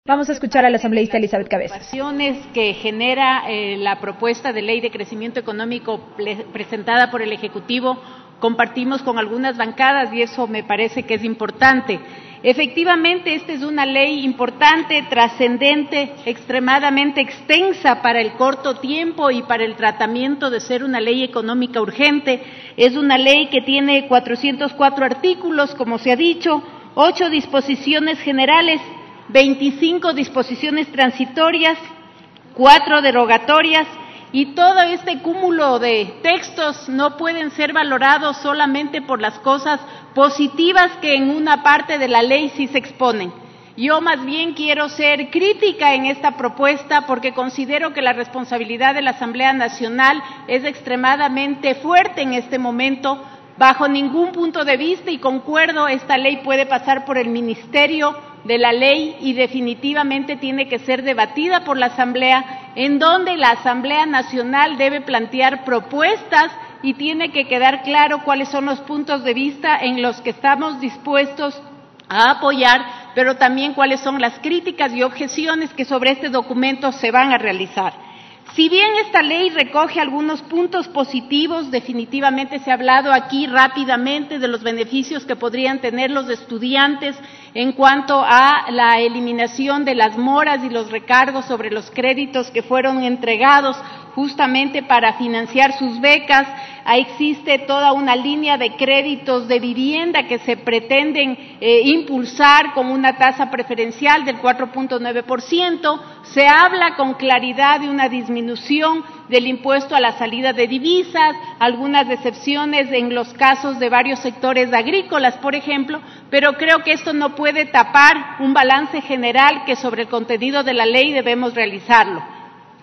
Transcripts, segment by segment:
Vamos a escuchar a la asambleísta Elizabeth Cabezas. Que genera la propuesta de ley de crecimiento económico presentada por el Ejecutivo, compartimos con algunas bancadas y eso me parece que es importante. Efectivamente, esta es una ley importante, trascendente, extremadamente extensa para el corto tiempo y para el tratamiento de ser una ley económica urgente. Es una ley que tiene 404 artículos, como se ha dicho, 8 disposiciones generales, 25 disposiciones transitorias, 4 derogatorias, y todo este cúmulo de textos no pueden ser valorados solamente por las cosas positivas que en una parte de la ley sí se exponen. Yo más bien quiero ser crítica en esta propuesta porque considero que la responsabilidad de la Asamblea Nacional es extremadamente fuerte en este momento. Bajo ningún punto de vista, y concuerdo, esta ley puede pasar por el Ministerio de la Ley y definitivamente tiene que ser debatida por la Asamblea, en donde la Asamblea Nacional debe plantear propuestas y tiene que quedar claro cuáles son los puntos de vista en los que estamos dispuestos a apoyar, pero también cuáles son las críticas y objeciones que sobre este documento se van a realizar. Si bien esta ley recoge algunos puntos positivos, definitivamente se ha hablado aquí rápidamente de los beneficios que podrían tener los estudiantes en cuanto a la eliminación de las moras y los recargos sobre los créditos que fueron entregados justamente para financiar sus becas. Existe toda una línea de créditos de vivienda que se pretenden impulsar con una tasa preferencial del 4.9%. Se habla con claridad de una disminución del impuesto a la salida de divisas, algunas excepciones en los casos de varios sectores agrícolas, por ejemplo, pero creo que esto no puede tapar un balance general que sobre el contenido de la ley debemos realizarlo.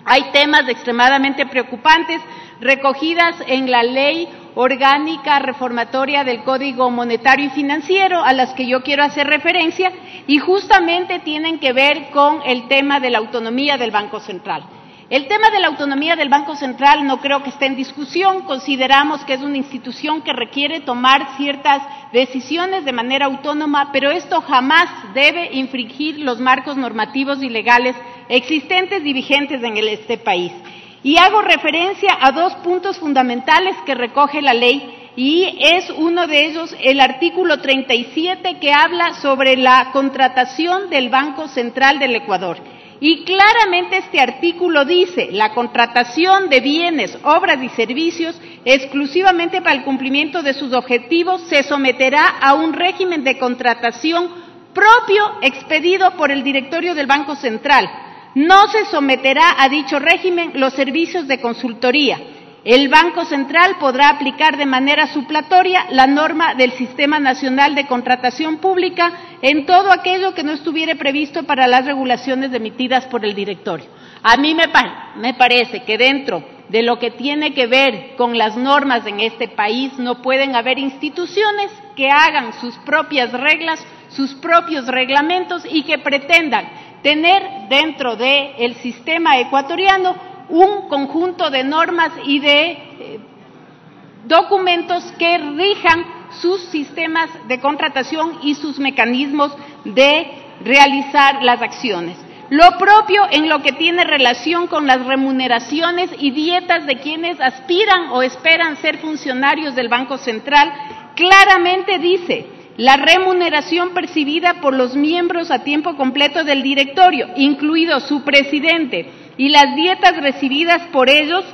Hay temas extremadamente preocupantes recogidas en la Ley Orgánica Reformatoria del Código Monetario y Financiero, a las que yo quiero hacer referencia, y justamente tienen que ver con el tema de la autonomía del Banco Central. El tema de la autonomía del Banco Central no creo que esté en discusión. Consideramos que es una institución que requiere tomar ciertas decisiones de manera autónoma, pero esto jamás debe infringir los marcos normativos y legales existentes y vigentes en este país. Y hago referencia a 2 puntos fundamentales que recoge la ley, y es uno de ellos el artículo 37, que habla sobre la contratación del Banco Central del Ecuador. Y claramente este artículo dice: la contratación de bienes, obras y servicios exclusivamente para el cumplimiento de sus objetivos se someterá a un régimen de contratación propio expedido por el directorio del Banco Central. No se someterá a dicho régimen los servicios de consultoría. El Banco Central podrá aplicar de manera supletoria la norma del Sistema Nacional de Contratación Pública en todo aquello que no estuviere previsto para las regulaciones emitidas por el directorio. A mí me parece que dentro de lo que tiene que ver con las normas en este país no pueden haber instituciones que hagan sus propias reglas, sus propios reglamentos y que pretendan tener dentro del sistema ecuatoriano un conjunto de normas y de documentos que rijan sus sistemas de contratación y sus mecanismos de realizar las acciones. Lo propio en lo que tiene relación con las remuneraciones y dietas de quienes aspiran o esperan ser funcionarios del Banco Central, claramente dice: la remuneración percibida por los miembros a tiempo completo del directorio, incluido su presidente, y las dietas recibidas por ellos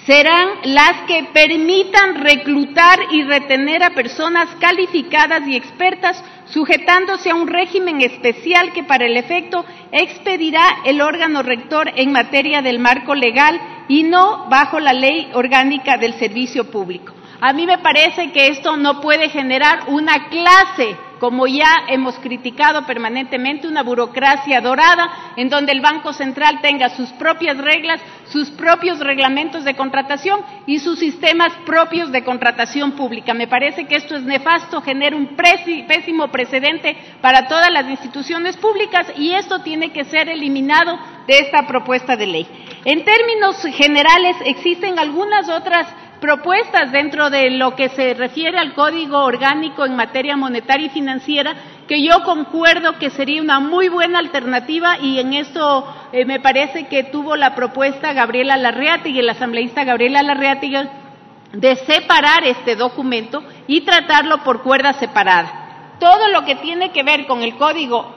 serán las que permitan reclutar y retener a personas calificadas y expertas, sujetándose a un régimen especial que para el efecto expedirá el órgano rector en materia del marco legal y no bajo la Ley Orgánica del Servicio Público. A mí me parece que esto no puede generar una clase, como ya hemos criticado permanentemente, una burocracia dorada, en donde el Banco Central tenga sus propias reglas, sus propios reglamentos de contratación y sus sistemas propios de contratación pública. Me parece que esto es nefasto, genera un pésimo precedente para todas las instituciones públicas y esto tiene que ser eliminado de esta propuesta de ley. En términos generales, existen algunas otras propuestas dentro de lo que se refiere al Código Orgánico en materia monetaria y financiera que yo concuerdo que sería una muy buena alternativa, y en esto me parece que tuvo la propuesta Gabriela Larreategui, el asambleísta Gabriela Larreategui, de separar este documento y tratarlo por cuerda separada. Todo lo que tiene que ver con el Código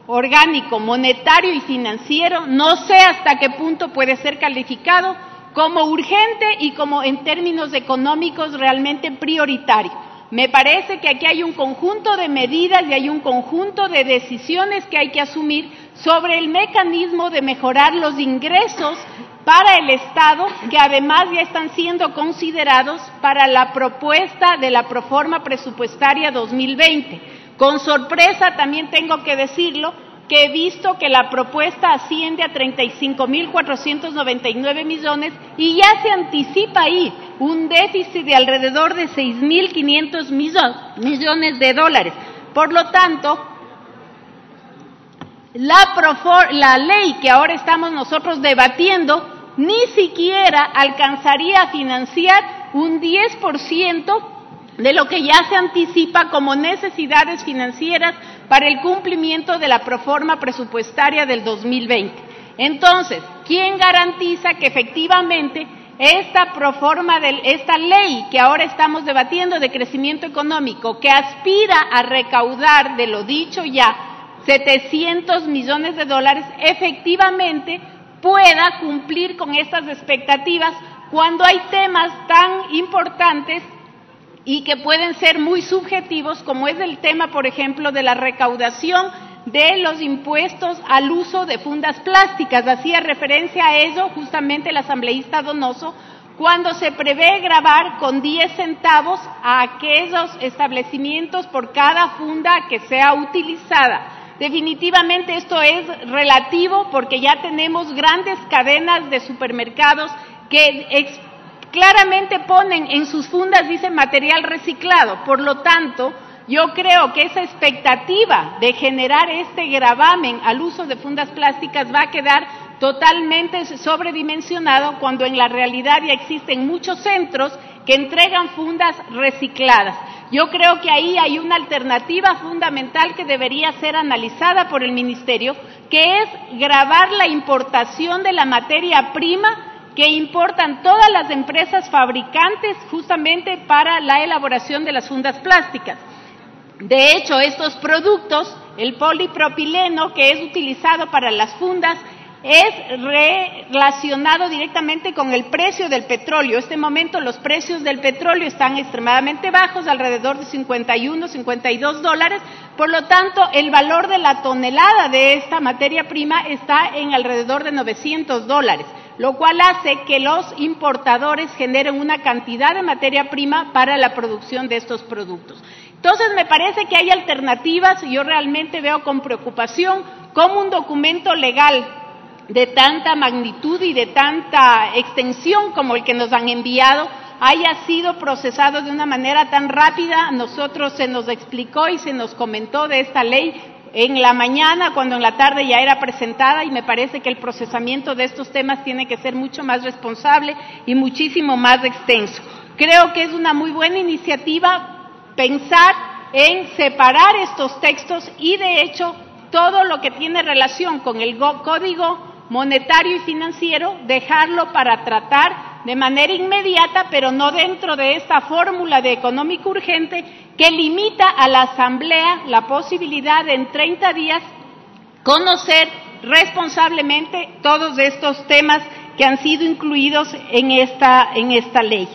Orgánico Monetario y Financiero, no sé hasta qué punto puede ser calificado como urgente y como en términos económicos realmente prioritario. Me parece que aquí hay un conjunto de medidas y hay un conjunto de decisiones que hay que asumir sobre el mecanismo de mejorar los ingresos para el Estado, que además ya están siendo considerados para la propuesta de la proforma presupuestaria 2020. Con sorpresa, también tengo que decirlo, que he visto que la propuesta asciende a 35.499 millones y ya se anticipa ahí un déficit de alrededor de 6.500 millones de dólares. Por lo tanto, la ley que ahora estamos nosotros debatiendo ni siquiera alcanzaría a financiar un 10% de lo que ya se anticipa como necesidades financieras para el cumplimiento de la proforma presupuestaria del 2020. Entonces, ¿quién garantiza que efectivamente esta ley que ahora estamos debatiendo de crecimiento económico, que aspira a recaudar, de lo dicho ya, 700 millones de dólares, efectivamente pueda cumplir con estas expectativas cuando hay temas tan importantes y que pueden ser muy subjetivos, como es el tema, por ejemplo, de la recaudación de los impuestos al uso de fundas plásticas? Hacía referencia a ello justamente el asambleísta Donoso, cuando se prevé gravar con 10 centavos a aquellos establecimientos por cada funda que sea utilizada. Definitivamente esto es relativo, porque ya tenemos grandes cadenas de supermercados que claramente ponen en sus fundas, dice, material reciclado. Por lo tanto, yo creo que esa expectativa de generar este gravamen al uso de fundas plásticas va a quedar totalmente sobredimensionado, cuando en la realidad ya existen muchos centros que entregan fundas recicladas. Yo creo que ahí hay una alternativa fundamental que debería ser analizada por el Ministerio, que es gravar la importación de la materia prima que importan todas las empresas fabricantes justamente para la elaboración de las fundas plásticas. De hecho, estos productos, el polipropileno que es utilizado para las fundas, es relacionado directamente con el precio del petróleo. En este momento los precios del petróleo están extremadamente bajos, alrededor de 51, 52 dólares, por lo tanto el valor de la tonelada de esta materia prima está en alrededor de 900 dólares, lo cual hace que los importadores generen una cantidad de materia prima para la producción de estos productos. Entonces me parece que hay alternativas, y yo realmente veo con preocupación cómo un documento legal de tanta magnitud y de tanta extensión como el que nos han enviado haya sido procesado de una manera tan rápida. Nosotros se nos explicó y se nos comentó de esta ley en la mañana, cuando en la tarde ya era presentada, y me parece que el procesamiento de estos temas tiene que ser mucho más responsable y muchísimo más extenso. Creo que es una muy buena iniciativa pensar en separar estos textos y, de hecho, todo lo que tiene relación con el Código Monetario y Financiero, dejarlo para tratar de manera inmediata, pero no dentro de esta fórmula de económico urgente que limita a la Asamblea la posibilidad de en 30 días conocer responsablemente todos estos temas que han sido incluidos en esta ley.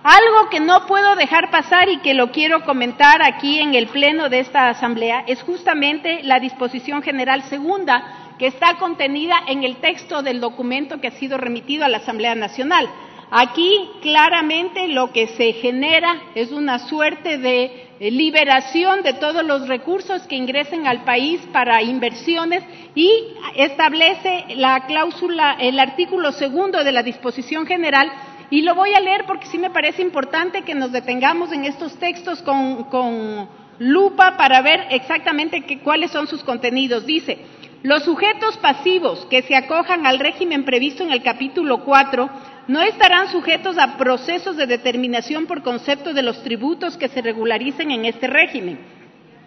Algo que no puedo dejar pasar y que lo quiero comentar aquí en el pleno de esta Asamblea es justamente la disposición general segunda, que está contenida en el texto del documento que ha sido remitido a la Asamblea Nacional. Aquí claramente lo que se genera es una suerte de liberación de todos los recursos que ingresen al país para inversiones, y establece la cláusula, el artículo 2 de la disposición general, y lo voy a leer porque sí me parece importante que nos detengamos en estos textos con lupa para ver exactamente cuáles son sus contenidos. Dice: los sujetos pasivos que se acojan al régimen previsto en el capítulo 4 no estarán sujetos a procesos de determinación por concepto de los tributos que se regularicen en este régimen.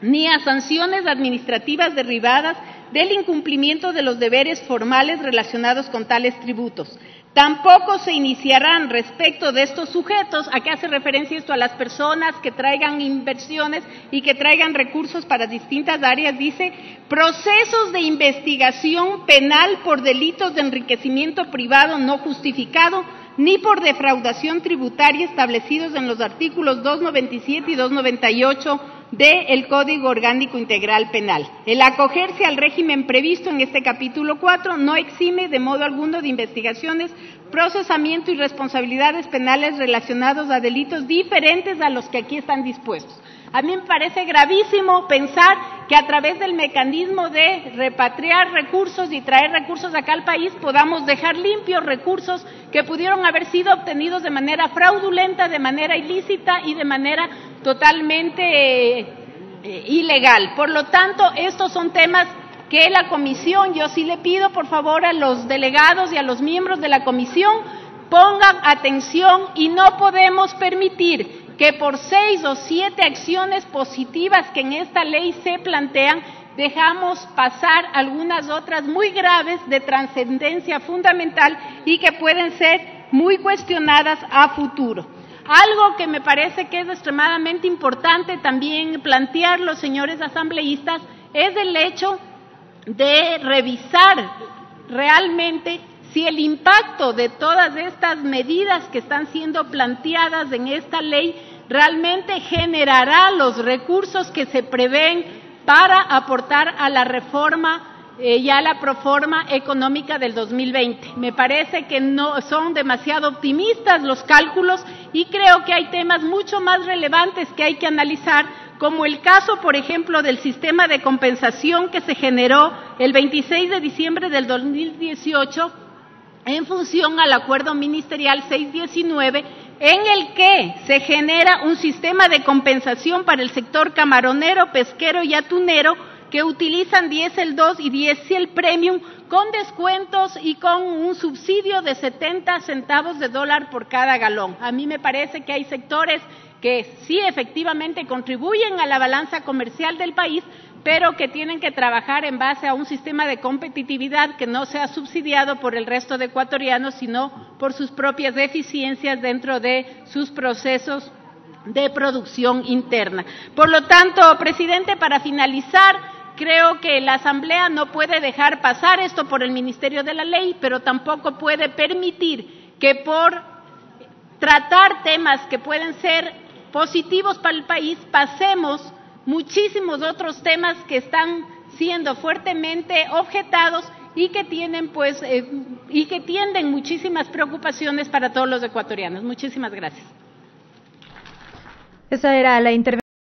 ni a sanciones administrativas derivadas del incumplimiento de los deberes formales relacionados con tales tributos. Tampoco se iniciarán respecto de estos sujetos, ¿a qué hace referencia esto? A las personas que traigan inversiones y que traigan recursos para distintas áreas, dice, procesos de investigación penal por delitos de enriquecimiento privado no justificado, ni por defraudación tributaria establecidos en los artículos 297 y 298 del Código Orgánico Integral Penal. El acogerse al régimen previsto en este capítulo 4 no exime de modo alguno de investigaciones, procesamiento y responsabilidades penales relacionados a delitos diferentes a los que aquí están dispuestos. A mí me parece gravísimo pensar que a través del mecanismo de repatriar recursos y traer recursos acá al país podamos dejar limpios recursos que pudieron haber sido obtenidos de manera fraudulenta, de manera ilícita y de manera totalmente ilegal. Por lo tanto, estos son temas que la comisión, yo sí le pido por favor a los delegados y a los miembros de la comisión pongan atención y no podemos permitir que por 6 o 7 acciones positivas que en esta ley se plantean, dejamos pasar algunas otras muy graves de trascendencia fundamental y que pueden ser muy cuestionadas a futuro. Algo que me parece que es extremadamente importante también plantear los señores asambleístas es el hecho de revisar realmente si el impacto de todas estas medidas que están siendo planteadas en esta ley realmente generará los recursos que se prevén para aportar a la reforma y a la proforma económica del 2020. Me parece que no son demasiado optimistas los cálculos y creo que hay temas mucho más relevantes que hay que analizar, como el caso, por ejemplo, del sistema de compensación que se generó el 26 de diciembre del 2018 en función al acuerdo ministerial 619, en el que se genera un sistema de compensación para el sector camaronero, pesquero y atunero que utilizan diésel 2 y diésel premium con descuentos y con un subsidio de 70 centavos de dólar por cada galón. A mí me parece que hay sectores que sí efectivamente contribuyen a la balanza comercial del país, pero que tienen que trabajar en base a un sistema de competitividad que no sea subsidiado por el resto de ecuatorianos, sino por sus propias deficiencias dentro de sus procesos de producción interna. Por lo tanto, presidente, para finalizar, creo que la Asamblea no puede dejar pasar esto por el Ministerio de la Ley, pero tampoco puede permitir que por tratar temas que pueden ser positivos para el país pasemos muchísimos otros temas que están siendo fuertemente objetados y que tienen y que tienden muchísimas preocupaciones para todos los ecuatorianos. Muchísimas gracias. Esa era la intervención.